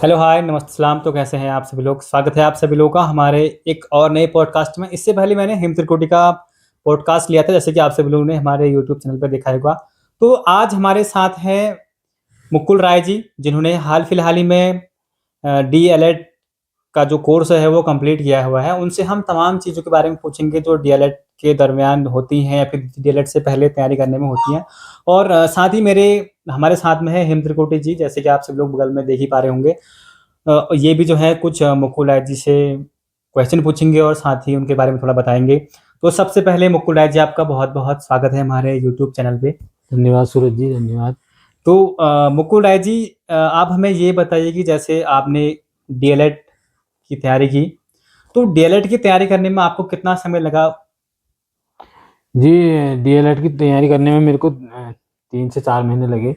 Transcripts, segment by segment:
Hello, हाय, नमस्ते, सलाम। तो कैसे हैं आप सभी लोग? स्वागत है आप सभी लोगों का हमारे एक और नए पॉडकास्ट में। इससे पहले मैंने हिम त्रिकोटी का पॉडकास्ट लिया था, जैसे कि आप सभी लोगों ने हमारे यूट्यूब चैनल पे देखा होगा। तो आज हमारे साथ हैं मुकुल राय जी, जिन्होंने हाल-फिलहाल ही में डीएलएड का जो कोर्स है वो कंप्लीट किया हुआ है। उनसे हम तमाम चीज़ों के बारे में पूछेंगे जो डीएलएड के दरमियान होती हैं या फिर डीएलएड से पहले तैयारी करने में होती हैं। और साथ ही हमारे साथ में है हिम त्रिकोटी जी, जैसे कि आप सब लोग बगल में देख ही पा रहे होंगे। ये भी जो है कुछ मुकुल राय जी से क्वेश्चन पूछेंगे और साथ ही उनके बारे में थोड़ा बताएँगे। तो सबसे पहले मुकुल राय जी, आपका बहुत-बहुत स्वागत है हमारे यूट्यूब चैनल पे। धन्यवाद सूरज जी, धन्यवाद। तो मुकुल राय जी, आप हमें ये बताइए कि जैसे आपने डीएलएड की तैयारी की, तो डीएलएड की तैयारी करने में आपको कितना समय लगा? जी, डीएलएड की तैयारी करने में मेरे को 3 से 4 महीने लगे।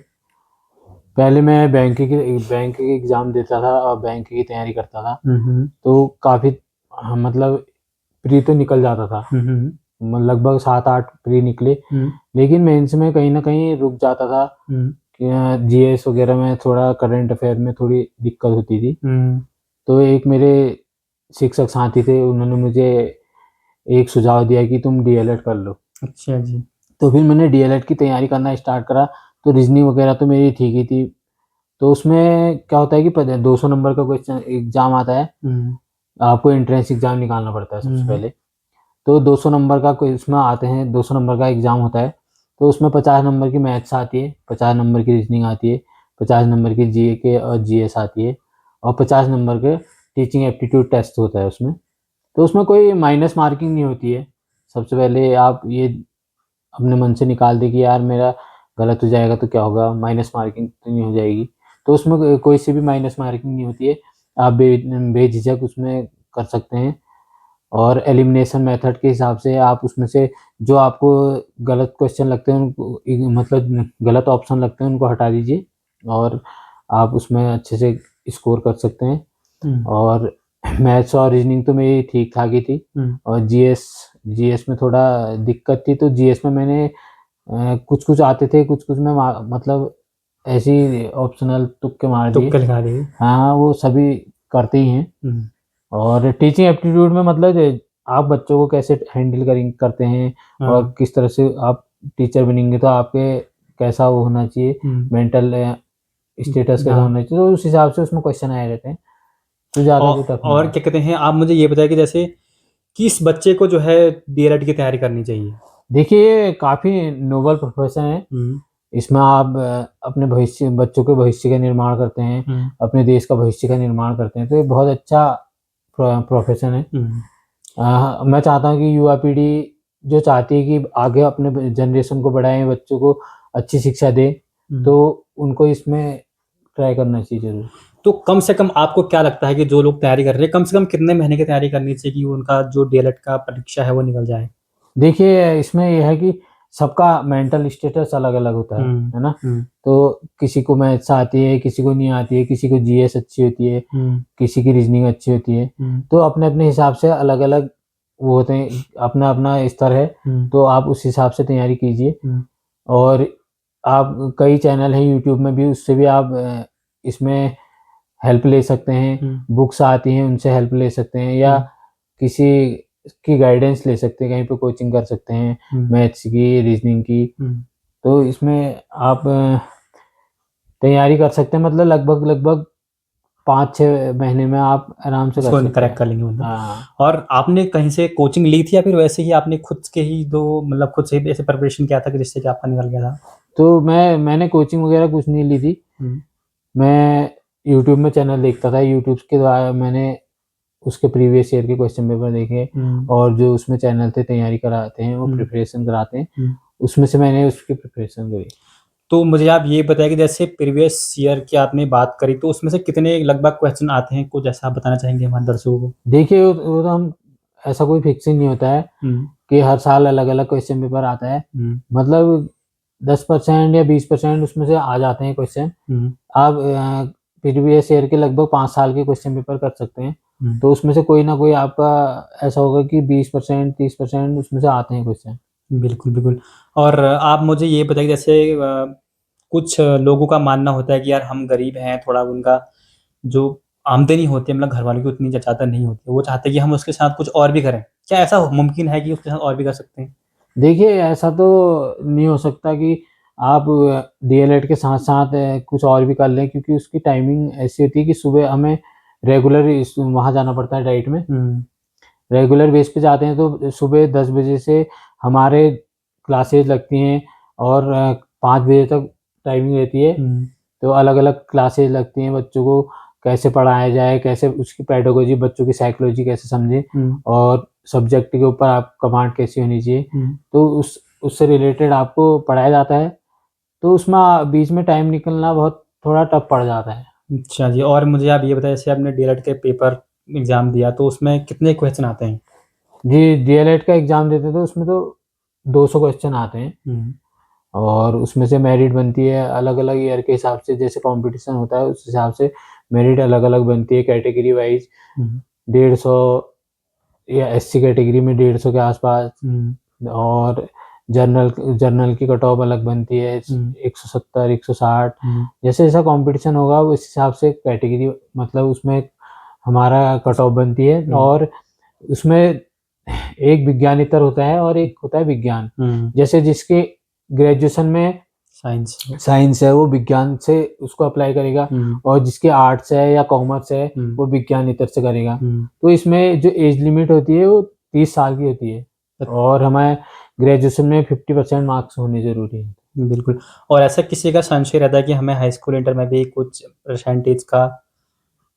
पहले मैं बैंक के एग्ज़ाम देता था और बैंक की तैयारी करता था। हुँ, हुँ। तो काफ़ी मतलब प्री तो निकल जाता था। हुँ, हुँ। लगभग 7-8 प्री निकले, हुँ, लेकिन मेंस में कहीं न कहीं रुक जाता था हुँ, कि जीएस वगैरह में थोड़ा करंट अफ़ेयर में थोड़ी दिक्कत होती थी। हुँ। तो एक मेरे शिक्षक साथी थे, उन्होंने मुझे एक सुझाव दिया कि तुम डीएलएड कर लो। अच्छा जी। तो फिर मैंने डीएलएड की तैयारी करना स्टार्ट करा, तो रीज़निंग वगैरह तो मेरी ठीक ही थी। तो उसमें क्या होता है कि पता है 200 नंबर का क्वेश्चन एग्ज़ाम आता है, हुँ, आपको एंट्रेंस एग्ज़ाम निकालना पड़ता है हुँ, सबसे हुँ, पहले। तो 200 नंबर का कोई उसमें आते हैं, 200 नंबर का एग्ज़ाम होता है, तो उसमें 50 नंबर की मैथ्स आती है, 50 नंबर की रीज़निंग आती है, 50 नंबर की जीके और जीएस आती है और 50 नंबर के टीचिंग एप्टीट्यूड टेस्ट होता है उसमें। तो उसमें कोई माइनस मार्किंग नहीं होती है। सबसे पहले आप ये अपने मन से निकाल दें कि यार मेरा गलत हो जाएगा तो क्या होगा, माइनस मार्किंग तो नहीं हो जाएगी। तो उसमें कोई सी भी माइनस मार्किंग नहीं होती है। आप बेझिझक उसमें कर सकते हैं और एलिमिनेशन मेथड के हिसाब से आप उसमें से जो आपको गलत क्वेश्चन लगते हैं उनको मतलब गलत ऑप्शन लगते हैं उनको हटा दीजिए और आप उसमें अच्छे से स्कोर कर सकते हैं। हुँ, और मैथ्स और रीजनिंग तो मेरी ठीक-ठाक ही थी हुँ। और जीएस जीएस में थोड़ा दिक्कत थी, तो जीएस में मैंने कुछ-कुछ आते थे, कुछ-कुछ में मतलब ऐसे ही ऑप्शनल तुक्के मार दिए। तुक्के लगा दिए। हाँ, हाँ, वो सभी करते ही हैं। हुँ, और टीचिंग एप्टीट्यूड में मतलब आप बच्चों को कैसे हैंडल करते हैं और हाँ। किस तरह से आप टीचर बनेंगे, तो आपके कैसा वो होना चाहिए, हुँ, मेंटल स्टेटस कैसा हाँ। होना चाहिए, तो उस हिसाब से उसमें क्वेश्चन आए रहते हैं। तो ज़्यादा औ कोई टफ नहीं और है। क्या कहते हैं, आप मुझे ये बताइए कि जैसे किस बच्चे को जो है डीएलएड की तैयारी करनी चाहिए? देखिए, ये काफ़ी नोबल प्रोफ़ेशन है। हुँ, इसमें आप अपने भविष्य बच्चों के भविष्य का निर्माण करते हैं, हुँ, अपने देश का भविष्य का निर्माण करते हैं, तो ये बहुत अच्छा प्रोफ़ेशन है। हुँ, मैं चाहता हूँ कि युवा पीढ़ी जो चाहती है कि आगे अपने जनरेशन को बढ़ाएँ, बच्चों को अच्छी शिक्षा दें, हुँ। तो उनको इसमें ट्राई करना चाहिए ज़रूर। तो कम से कम आपको क्या लगता है कि जो लोग तैयारी कर रहे हैं, कम से कम कितने महीने की तैयारी करनी चाहिए कि उनका जो डीएलएड का परीक्षा है वो निकल जाए? देखिए, इसमें ये है कि सबका मेंटल स्टेटस अलग-अलग होता हुँ, है ना? हुँ, तो किसी को मैथ्स आती है, किसी को नहीं आती है, किसी को जीएस अच्छी होती है, हुँ, किसी की रीज़निंग अच्छी होती है। हुँ, तो अपने-अपने हिसाब से अलग-अलग वो होते हैं, अपना-अपना स्तर है, हुँ, तो आप उस हिसाब से तैयारी कीजिए। हुँ, और आप कई चैनल हैं यूट्यूब में भी, उससे भी आप इसमें हेल्प ले सकते हैं। हुँ, बुक्स आती हैं, उनसे हेल्प ले सकते हैं या हुँ, किसी की गाइडेंस ले सकते हैं, कहीं पे कोचिंग कर सकते हैं, हुँ, मैथ्स की, रीज़निंग की। हुँ। तो इसमें आप तैयारी कर सकते हैं, मतलब लगभग-लगभग 5-6 महीने में आप आराम से कर उसको सकते करेक्ट हैं। कर लेंगे मतलब। हाँ। और आपने कहीं से कोचिंग ली थी या फिर वैसे ही आपने खुद के ही दो मतलब खुद से ही ऐसे प्रिपरेशन किया था कि जिससे कि आपका निकल गया था? तो मैंने कोचिंग वगैरह कुछ नहीं ली थी। हुँ, मैं यूट्यूब में चैनल देखता था, यूट्यूब के द्वारा मैंने उसके प्रीवियस ईयर के क्वेश्चन पेपर देखे हुँ, और जो उसमें चैनल थे तैयारी कराते हैं, वो हुँ, प्रिपरेशन कराते हैं, हुँ। उसमें से मैंने उसकी प्रिपरेशन करी। तो मुझे आप ये बताइए कि जैसे प्रीवियस ईयर की आपने बात करी, तो उसमें से कितने लगभग क्वेश्चन आते हैं? कुछ ऐसा आप बताना चाहेंगे हमारे दर्शकों को? देखिए, वो तो हम ऐसा कोई फिक्सिंग नहीं होता है हुँ, कि हर साल अलग-अलग क्वेश्चन पेपर आता है। हुँ, मतलब 10% या 20% उसमें से आ जाते हैं क्वेश्चन। हुँ, आप प्रीवियस ईयर के लगभग 5 साल के क्वेश्चन पेपर कर सकते हैं। हुँ। तो उसमें से कोई ना कोई आपका ऐसा होगा कि 20% 30% उसमें से आते हैं क्वेश्चन। बिल्कुल, बिल्कुल। और आप मुझे ये बताइए जैसे कुछ लोगों का मानना होता है कि यार हम गरीब हैं, थोड़ा उनका जो आमदनी होती है मतलब घरवालों की उतनी ज़्यादा नहीं होती, वो चाहते हैं कि हम उसके साथ कुछ और भी करें। क्या ऐसा मुमकिन है कि उसके साथ और भी कर सकते हैं? देखिए, ऐसा तो नहीं हो सकता कि आप डीएलएड के साथ-साथ कुछ और भी कर लें, क्योंकि उसकी टाइमिंग ऐसी होती है कि सुबह हमें रेगुलर वहाँ जाना पड़ता है डाइट में। हुँ, रेगुलर बेस पे जाते हैं तो सुबह 10 बजे से हमारे क्लासेस लगती हैं और 5 बजे तक टाइमिंग रहती है। हुँ, तो अलग-अलग क्लासेस लगती हैं, बच्चों को कैसे पढ़ाया जाए, कैसे उसकी पेडागोजी, बच्चों की साइकोलॉजी कैसे समझें हुँ, और सब्जेक्ट के ऊपर आप कमांड कैसी होनी चाहिए। हुँ। तो उससे रिलेटेड आपको पढ़ाया जाता है, तो उसमें बीच में टाइम निकलना बहुत थोड़ा टफ पड़ जाता है। अच्छा जी, और मुझे आप ये बताइए, जैसे आपने डीएलएड के पेपर एग्ज़ाम दिया तो उसमें कितने क्वेश्चन आते हैं? जी, डीएलएड का एग्ज़ाम देते तो उसमें तो 200 क्वेश्चन आते हैं हुँ, और उसमें से मेरिट बनती है अलग-अलग ईयर के हिसाब से, जैसे कॉम्पिटिशन होता है उस हिसाब से मेरिट अलग-अलग बनती है कैटेगरी वाइज़। हुँ, 150 या एससी कैटेगरी में 150 के आस-पास हुँ, और जर्नल जर्नल की कट ऑफ अलग बनती है, हुँ, 170, 160 हुँ, जैसे-जैसा कॉम्पिटिशन होगा उस हिसाब से कैटेगरी, मतलब उसमें हमारा कट ऑफ बनती है हुँ, और उसमें एक विज्ञानेतर होता है और एक होता है विज्ञान। हुँ, जैसे जिसके ग्रेजुएशन में साइंस। साइंस है वो विज्ञान से उसको अप्लाई करेगा हुँ, और जिसके आर्ट्स है या कॉमर्स है हुँ, वो विज्ञानेतर से करेगा। हुँ, तो इसमें जो एज लिमिट होती है वो 30 साल की होती है अ, और हमें ग्रेजुएशन में 50% मार्क्स होने ज़रूरी हैं। बिल्कुल। और ऐसा किसी का संशय रहता है कि हमें हाई स्कूल, इंटर में भी कुछ परसेंटेज का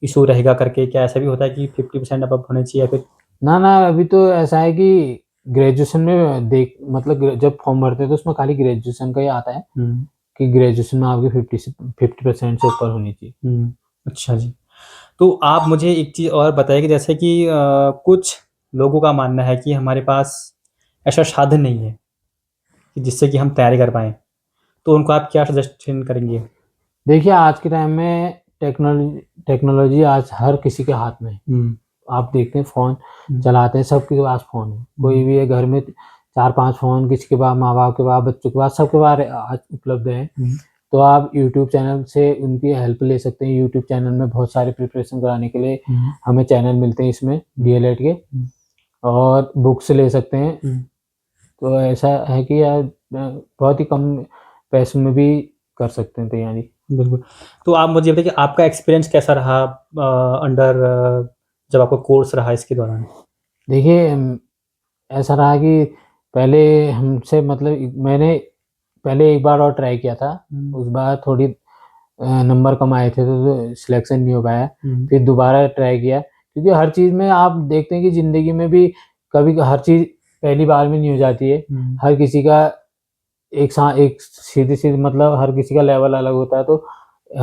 इश्यू रहेगा करके, क्या ऐसा भी होता है कि 50% अबव होने चाहिए या फिर? ना, ना, अभी तो ऐसा है कि ग्रेजुएशन में देख मतलब जब फॉर्म भरते हैं तो उसमें खाली ग्रेजुएशन का ही आता है हुँ, कि ग्रेजुएशन में आपकी 50% से ऊपर होनी चाहिए। हुँ, अच्छा जी। तो आप मुझे एक चीज़ और बताइए कि जैसे कि कुछ लोगों का मानना है कि हमारे पास ऐसा साधन नहीं है कि जिससे कि हम तैयारी कर पाएँ। तो उनको आप क्या सजेशन करेंगे? देखिए, आज के टाइम में टेक्नोलॉजी टेक्नोलॉजी आज हर किसी के हाथ में है। हुँ, आप देखते हैं फ़ोन हुँ, चलाते हैं, सबके पास फ़ोन है। कोई हुँ, भी है घर में 4-5 फ़ोन, किसी के पास माँ-बाप के पास, बच्चों के पास, सबके पास आज उपलब्ध हैं। हुँ, तो आप यूट्यूब चैनल से उनकी हेल्प ले सकते हैं। यूट्यूब चैनल में बहुत सारे प्रिपरेशन कराने के लिए हुँ, हमें चैनल मिलते हैं इसमें हुँ, डीएलएड के हुँ, और बुक्स ले सकते हैं। हुँ, तो ऐसा है कि यार बहुत ही कम पैसों में भी कर सकते हैं तैयारी। बिल्कुल। तो आप मुझे बताइए कि आपका एक्सपीरियंस कैसा रहा अंडर जब आपका कोर्स रहा इसके दौरान? देखिए ऐसा रहा कि पहले हमसे मतलब मैंने पहले एक बार और ट्राई किया था। हुँ, उस बार थोड़ी नंबर कम आए थे तो सिलेक्शन नहीं हो पाया। हुँ, फिर दोबारा ट्राई किया क्योंकि हर चीज़ में आप देखते हैं कि ज़िंदगी में भी कभी हर चीज़ पहली बार में नहीं हो जाती है। हुँ, हर किसी का एक सीधी-सीधी मतलब हर किसी का लेवल अलग होता है तो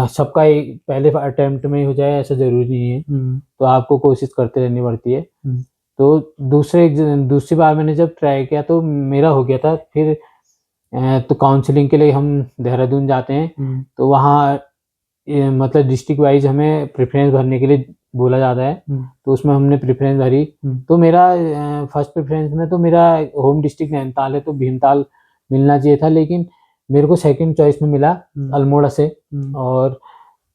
सबका एक पहले अटेम्प्ट में ही हो जाए ऐसा ज़रूरी नहीं है। हुँ, तो आपको कोशिश करते रहनी पड़ती है। हुँ, तो दूसरी बार मैंने जब ट्राई किया तो मेरा हो गया था। फिर तो काउंसलिंग के लिए हम देहरादून जाते हैं, हुँ, तो वहाँ मतलब डिस्ट्रिक्ट वाइज़ हमें प्रेफ़रेंस भरने के लिए बोला जाता है, हुँ, तो उसमें हमने प्रेफ़रेंस भरी। हुँ, तो मेरा फर्स्ट प्रेफ़रेंस में तो मेरा होम डिस्ट्रिक्ट नैनीताल है, तो भीमताल मिलना चाहिए था, लेकिन मेरे को सेकंड चॉइस में मिला हुँ, अल्मोड़ा से। हुँ, और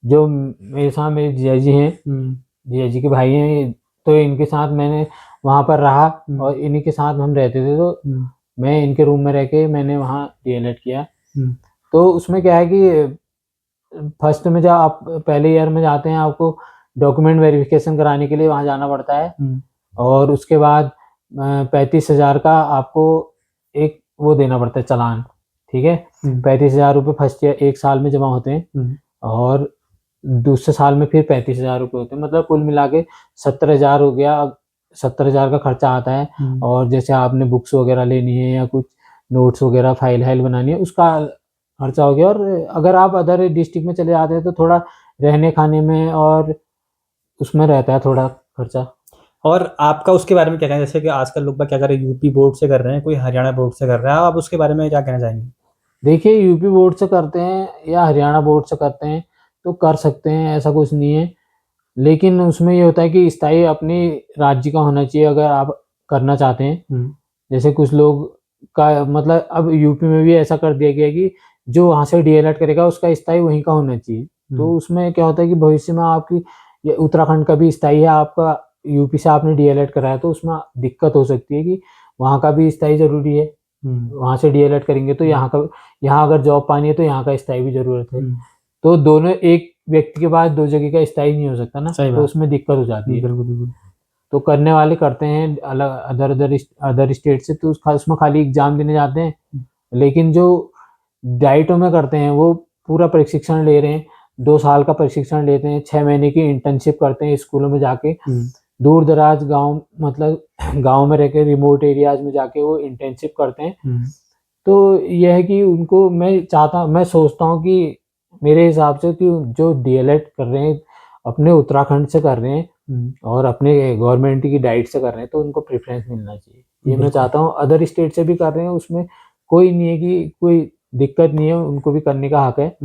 जो मेरे साथ मेरे जीजाजी हैं, हुँ, जीजाजी के भाई हैं, तो इनके साथ मैंने वहाँ पर रहा हुँ, और इन्हीं के साथ हम रहते थे, तो हुँ, मैं इनके रूम में रह के मैंने वहाँ डीएलएड किया। हुँ, तो उसमें क्या है कि फर्स्ट में जब आप पहले ईयर में जाते हैं, आपको डॉक्यूमेंट वेरिफ़िकेशन कराने के लिए वहाँ जाना पड़ता है हुँ, और उसके बाद 35,000 का आपको एक वो देना पड़ता है चालान, ठीक है? हुँ, 35,000 रुपए फर्स्ट ईयर 1 साल में जमा होते हैं हुँ, और दूसरे साल में फिर 35,000 रुपए होते हैं, मतलब कुल मिला के 70,000 हो गया। 70,000 का खर्चा आता है हुँ। और जैसे आपने बुक्स वगैरह लेनी है या कुछ नोट्स वगैरह फाइल बनानी है, उसका खर्चा हो गया। और अगर आप अदर डिस्ट्रिक्ट में चले जाते हैं तो थोड़ा रहने-खाने में और उसमें रहता है थोड़ा खर्चा। और आपका उसके बारे में क्या कहना है? जैसे कि आजकल लोग बाग क्या कर रहे हैं, यूपी बोर्ड से कर रहे हैं, कोई हरियाणा बोर्ड से कर रहा है, आप उसके बारे में क्या कहना चाहेंगे? देखिए, यूपी बोर्ड से करते हैं या हरियाणा बोर्ड से करते हैं, तो कर सकते हैं, ऐसा कुछ नहीं है। लेकिन उसमें ये होता है कि स्थायी अपने राज्य का होना चाहिए अगर आप करना चाहते हैं। हुँ, जैसे कुछ लोग का मतलब अब यूपी में भी ऐसा कर दिया गया है कि जो वहाँ से डीएलएड करेगा उसका स्थायी वहीं का होना चाहिए। तो उसमें क्या होता है कि भविष्य में आपकी ये उत्तराखंड का भी स्थायी है, आपका यूपी से आपने डीएलएड कराया तो उसमें दिक्कत हो सकती है कि वहाँ का भी स्थायी जरूरी है, वहाँ से डीएलएड करेंगे तो यहाँ अगर जॉब पानी है तो यहाँ का स्थायी भी जरूरत है। तो दोनों एक व्यक्ति के पास दो जगह का स्थायी नहीं हो सकता ना, तो उसमें दिक्कत हो जाती है। बिल्कुल बिल्कुल। तो करने वाले करते हैं अलग अदर स्टेट से, तो उसमें खाली एग्जाम देने जाते हैं। लेकिन जो डाइटों में करते हैं वो पूरा प्रशिक्षण ले रहे हैं, 2 साल का प्रशिक्षण लेते हैं, 6 महीने की इंटर्नशिप करते हैं स्कूलों में जाके, दूर दराज गांव मतलब गांव में रहकर रिमोट एरियाज में जाके वो इंटर्नशिप करते हैं। तो यह है कि उनको मैं सोचता हूँ कि मेरे हिसाब से कि जो डीएलएड कर रहे हैं अपने उत्तराखंड से कर रहे हैं और अपने गवर्नमेंट की डाइट से कर रहे हैं तो उनको प्रेफरेंस मिलना चाहिए, ये मैं चाहता हूँ। अदर स्टेट से भी कर रहे हैं, उसमें कोई नहीं है कि कोई दिक्कत नहीं है, उनको भी करने का हक है।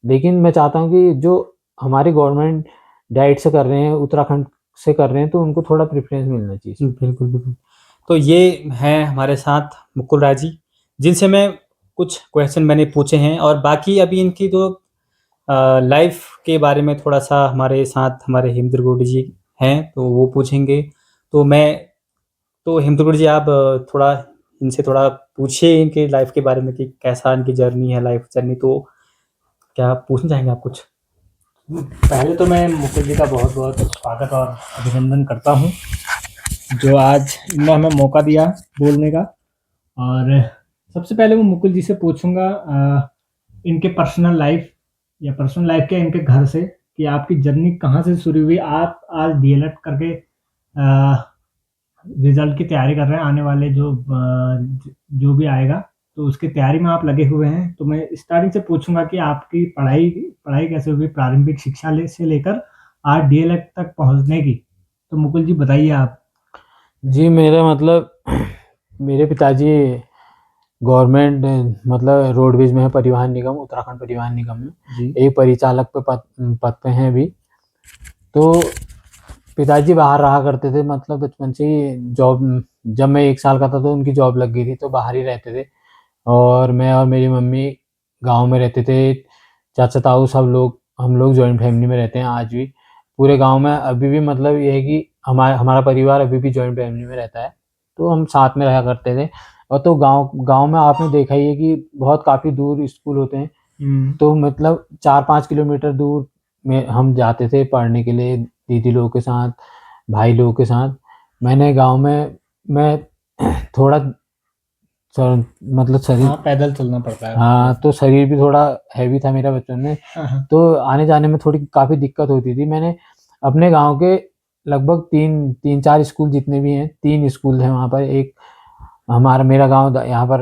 लेकिन मैं चाहता हूँ कि जो हमारी गवर्नमेंट डाइट से कर रहे हैं, उत्तराखंड से कर रहे हैं, तो उनको थोड़ा प्रेफरेंस मिलना चाहिए। बिल्कुल बिल्कुल। तो ये हैं हमारे साथ मुकुल राय जी, जिनसे मैं कुछ क्वेश्चन मैंने पूछे हैं, और बाकी अभी इनकी जो लाइफ के बारे में थोड़ा सा हमारे साथ हमारे हेमंत गुड जी हैं तो वो पूछेंगे। तो हेमंत गुड जी आप थोड़ा इनसे थोड़ा पूछिए इनके लाइफ के बारे में कि कैसा इनकी जर्नी है, लाइफ जर्नी। तो क्या आप पूछना चाहेंगे आप कुछ? पहले तो मैं मुकुल जी का बहुत बहुत स्वागत और अभिनंदन करता हूँ जो आज इन्होंने हमें मौका दिया बोलने का। और सबसे पहले मैं मुकुल जी से पूछूंगा इनके पर्सनल लाइफ के इनके घर से कि आपकी जर्नी कहाँ से शुरू हुई। आप आज डीएलएड करके रिजल्ट की तैयारी कर रहे हैं, आने वाले जो भी आएगा तो उसकी तैयारी में आप लगे हुए हैं। तो मैं स्टार्टिंग से पूछूंगा कि आपकी पढ़ाई कैसे हुई, प्रारंभिक शिक्षा से लेकर आज डीएलएड तक पहुंचने की। तो मुकुल जी बताइए आप। जी मेरे पिताजी गवर्नमेंट मतलब रोडवेज में है, परिवहन निगम, उत्तराखंड परिवहन निगम में एक परिचालक पे पद पे हैं अभी। तो पिताजी बाहर रहा करते थे, मतलब बचपन से ही जॉब, जब मैं 1 साल का था तो उनकी जॉब लग गई थी, तो बाहर ही रहते थे। और मैं और मेरी मम्मी गांव में रहते थे, चाचा ताऊ हम लोग जॉइंट फैमिली में रहते हैं आज भी पूरे गांव में। अभी भी मतलब ये है कि हमारा परिवार अभी भी जॉइंट फैमिली में रहता है, तो हम साथ में रहा करते थे। और तो गांव में आपने देखा ही है कि बहुत काफ़ी दूर स्कूल होते हैं, तो मतलब 4-5 किलोमीटर दूर में हम जाते थे पढ़ने के लिए, दीदी लोगों के साथ, भाई लोगों के साथ। मैंने गांव में मैं थोड़ा मतलब शरीर, पैदल चलना पड़ता है। हाँ, तो शरीर भी थोड़ा हैवी था मेरा बचपन में, तो आने जाने में थोड़ी काफ़ी दिक्कत होती थी। मैंने अपने गांव के लगभग 3-4 स्कूल जितने भी हैं, 3 स्कूल हैं वहाँ पर। एक मेरा गांव यहाँ पर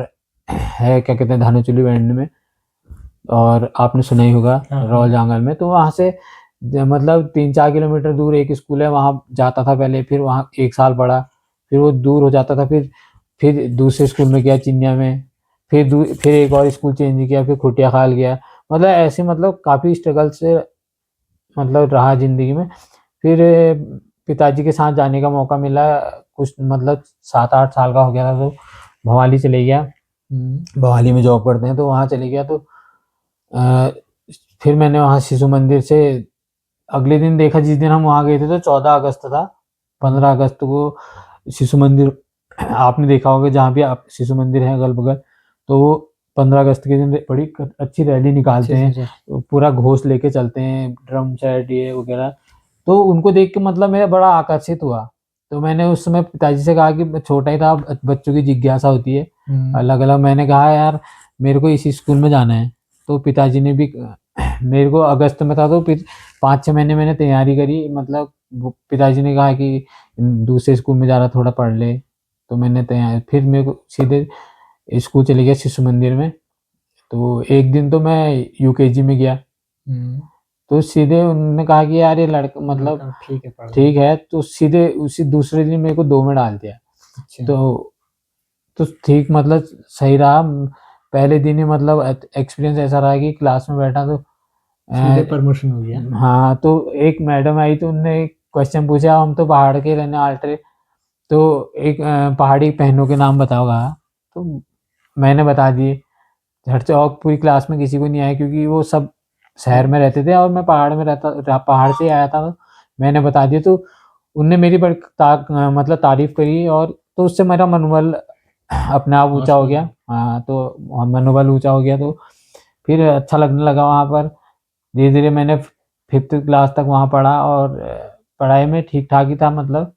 है, क्या कहते हैं, धानुचुली बैंड में, और आपने सुना ही होगा रॉल जंगल में। तो वहाँ से मतलब 3-4 किलोमीटर दूर एक स्कूल है, वहाँ जाता था पहले, फिर वहाँ 1 साल पढ़ा, फिर वो दूर हो जाता था, फिर दूसरे स्कूल में गया चिन्या में, फिर एक और स्कूल चेंज किया, फिर खुटिया खाल गया। मतलब ऐसे मतलब काफ़ी स्ट्रगल से मतलब रहा ज़िंदगी में। फिर पिताजी के साथ जाने का मौका मिला, कुछ मतलब 7-8 साल का हो गया था, तो भवाली चले गया। भवाली में जॉब करते हैं, तो वहाँ चले गया। तो फिर मैंने वहाँ शिशु मंदिर से अगले दिन देखा, जिस दिन हम वहाँ गए थे तो 14 अगस्त था। 15 अगस्त को शिशु मंदिर आपने देखा होगा, जहाँ भी आप शिशु मंदिर है अगल बगल, तो वो 15 अगस्त के दिन बड़ी अच्छी रैली निकालते हैं, पूरा घोष लेके चलते हैं, ड्रम सेट ये वगैरह। तो उनको देख के मतलब मैं बड़ा आकर्षित हुआ। तो मैंने उस समय पिताजी से कहा कि छोटा ही था, बच्चों की जिज्ञासा होती है अलग अलग। मैंने कहा यार मेरे को इसी स्कूल में जाना है। तो पिताजी ने भी, मेरे को अगस्त में था तो फिर 5-6 महीने मैंने तैयारी करी। मतलब पिताजी ने कहा कि दूसरे स्कूल में जा रहा, थोड़ा पढ़ ले। तो मैंने फिर मेरे को सीधे स्कूल चले गया शिशु मंदिर में। तो एक दिन तो मैं यूकेजी में गया, तो सीधे उन्होंने कहा कि यार ये लड़का मतलब ठीक है, तो सीधे उसी दूसरे दिन मेरे को 2 में डाल दिया। तो ठीक मतलब सही रहा। पहले दिन ही मतलब एक्सपीरियंस ऐसा रहा कि क्लास में बैठा तो सीधे प्रमोशन हो गया। हाँ, तो एक मैडम आई तो उनने एक क्वेश्चन पूछा, हम तो पहाड़ के रहने वाले, तो एक पहाड़ी पहनों के नाम बताओगा। तो मैंने बता दिए झट से, और पूरी क्लास में किसी को नहीं आया, क्योंकि वो सब शहर में रहते थे और मैं पहाड़ में पहाड़ से आया था। मैंने बता दिया तो उनने मेरी बड़ी मतलब तारीफ करी, और तो उससे मेरा मनोबल अपने आप ऊंचा हो गया। हाँ, तो मनोबल ऊंचा हो गया, तो फिर अच्छा लगने लगा वहाँ पर। धीरे धीरे मैंने 5th क्लास तक वहाँ पढ़ा, और पढ़ाई में ठीक ठाक ही था मतलब।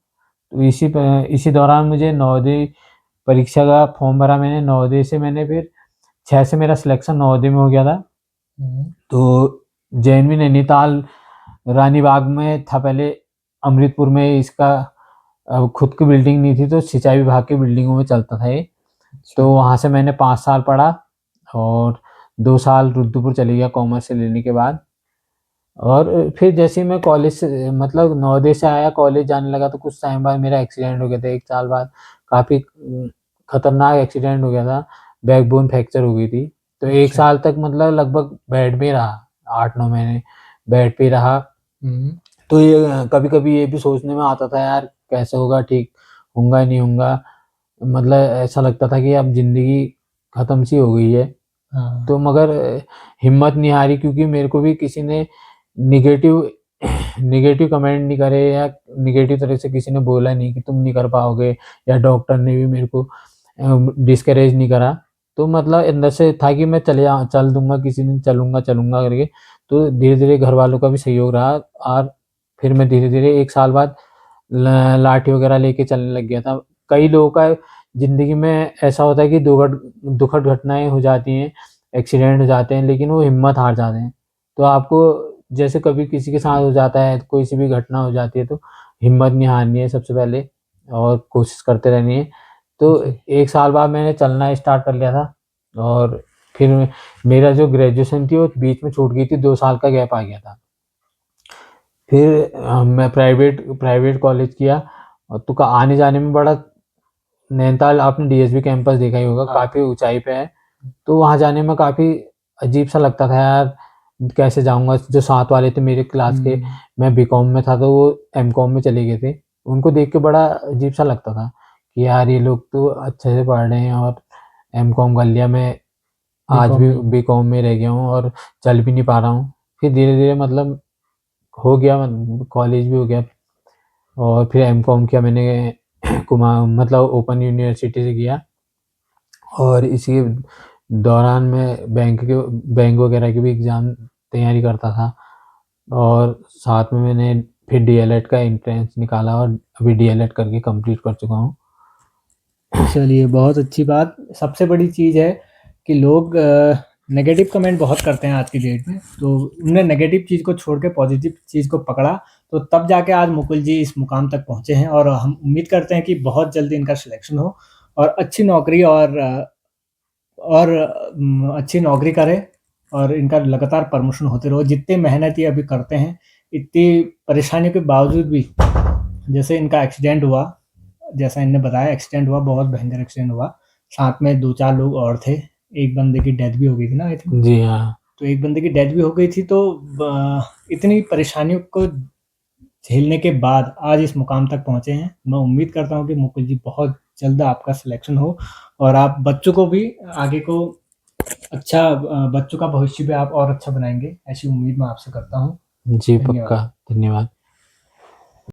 तो इसी दौरान मुझे नवोदय परीक्षा का फॉर्म भरा मैंने। नवोदय से मैंने फिर 6 से मेरा सिलेक्शन नवोदय में हो गया था। तो JNV नैनीताल रानी बाग में था पहले, अमृतपुर में इसका खुद की बिल्डिंग नहीं थी, तो सिंचाई विभाग की बिल्डिंगों में चलता था ये। तो वहाँ से मैंने 5 साल पढ़ा, और 2 साल रुद्रपुर चले गया कॉमर्स से लेने के बाद। और फिर जैसे ही मैं कॉलेज से मतलब नवोदय से आया, कॉलेज जाने लगा, तो कुछ टाइम बाद मेरा एक्सीडेंट हो गया था। 1 साल बाद काफ़ी खतरनाक एक्सीडेंट हो गया था, बैकबोन फ्रैक्चर हो गई थी। तो 1 साल तक मतलब लगभग बेड पे रहा, 8-9 महीने बेड पे रहा। तो ये कभी-कभी ये भी सोचने में आता था, यार कैसे होगा, ठीक होऊँगा नहीं होऊँगा? मतलब ऐसा लगता था कि अब ज़िंदगी खत्म सी हो गई है। तो मगर हिम्मत नहीं हारी, क्योंकि मेरे को भी किसी ने नेगेटिव नेगेटिव कमेंट नहीं करे, या नेगेटिव तरह से किसी ने बोला नहीं कि तुम नहीं कर पाओगे, या डॉक्टर ने भी मेरे को डिस्करेज नहीं करा। तो मतलब अंदर से था कि मैं चल दूँगा किसी दिन, चलूँगा करके। तो धीरे-धीरे घरवालों का भी सहयोग रहा, और फिर मैं धीरे-धीरे 1 साल बाद लाठी वगैरह लेके चलने लग गया था। कई लोगों का ज़िंदगी में ऐसा होता है कि दुखद घटनाएँ हो जाती हैं, एक्सीडेंट हो जाते हैं, लेकिन वो हिम्मत हार जाते हैं। तो आपको जैसे कभी किसी के साथ हो जाता है, कोई सी भी घटना हो जाती है, तो हिम्मत नहीं हारनी है सबसे पहले, और कोशिश करते रहनी है। तो 1 साल बाद मैंने चलना स्टार्ट कर लिया था, और फिर मेरा जो ग्रेजुएशन थी वो बीच में छूट गई थी, 2 साल का गैप आ गया था। फिर मैं प्राइवेट कॉलेज किया, और तो आने-जाने में बड़ा नैनीताल आपने DSB कैंपस देखा ही होगा, काफ़ी ऊँचाई पे है। तो वहाँ जाने में काफ़ी अजीब-सा लगता था यार, कैसे जाऊँगा? जो साथ वाले थे मेरे क्लास के, मैं बीकॉम में था, तो वो एमकॉम में चले गए थे। उनको देख के बड़ा अजीब-सा लगता था कि यार ये लोग तो अच्छे से पढ़ रहे हैं, और एमकॉम कर लिया, मैं आज भी बीकॉम में रह गया हूँ और चल भी नहीं पा रहा हूँ। फिर धीरे-धीरे मतलब हो गया, कॉलेज भी हो गया, और फिर एमकॉम किया मैंने मतलब ओपन यूनिवर्सिटी से किया। और इसी दौरान मैं बैंक वगैरह की भी एग्ज़ाम तैयारी करता था, और साथ में मैंने फिर DLED का एंट्रेंस निकाला, और अभी DLED करके कंप्लीट कर चुका हूँ। चलिए, बहुत अच्छी बात। सबसे बड़ी चीज़ है कि लोग नेगेटिव कमेंट बहुत करते हैं आज की डेट में, तो उन्होंने नेगेटिव चीज़ को छोड़ के पॉजिटिव चीज़ को पकड़ा, तो तब जाके आज मुकुल जी इस मुकाम तक पहुँचे हैं, और हम उम्मीद करते हैं कि बहुत जल्दी इनका सिलेक्शन हो, और अच्छी नौकरी अच्छी नौकरी करें, और इनका लगातार प्रमोशन होते रहो। जितनी मेहनत ये अभी करते हैं, इतनी परेशानियों के बावजूद भी, जैसे इनका एक्सीडेंट हुआ, जैसा इनने बताया एक्सीडेंट हुआ, बहुत भयंकर एक्सीडेंट हुआ। साथ में 2-4 लोग और थे, एक बंदे की डेथ भी हो गई थी ना आई थिंक? जी हाँ। तो एक बंदे की डेथ भी हो गई थी, तो इतनी परेशानियों को झेलने के बाद आज इस मुकाम तक पहुँचे हैं। मैं उम्मीद करता हूँ कि मुकुल जी बहुत जल्द आपका सिलेक्शन हो, और आप बच्चों को भी आगे को अच्छा बच्चों का भविष्य भी आप और अच्छा बनाएँगे, ऐसी उम्मीद मैं आपसे करता हूँ। जी, धन्यवाद। पक्का। धन्यवाद।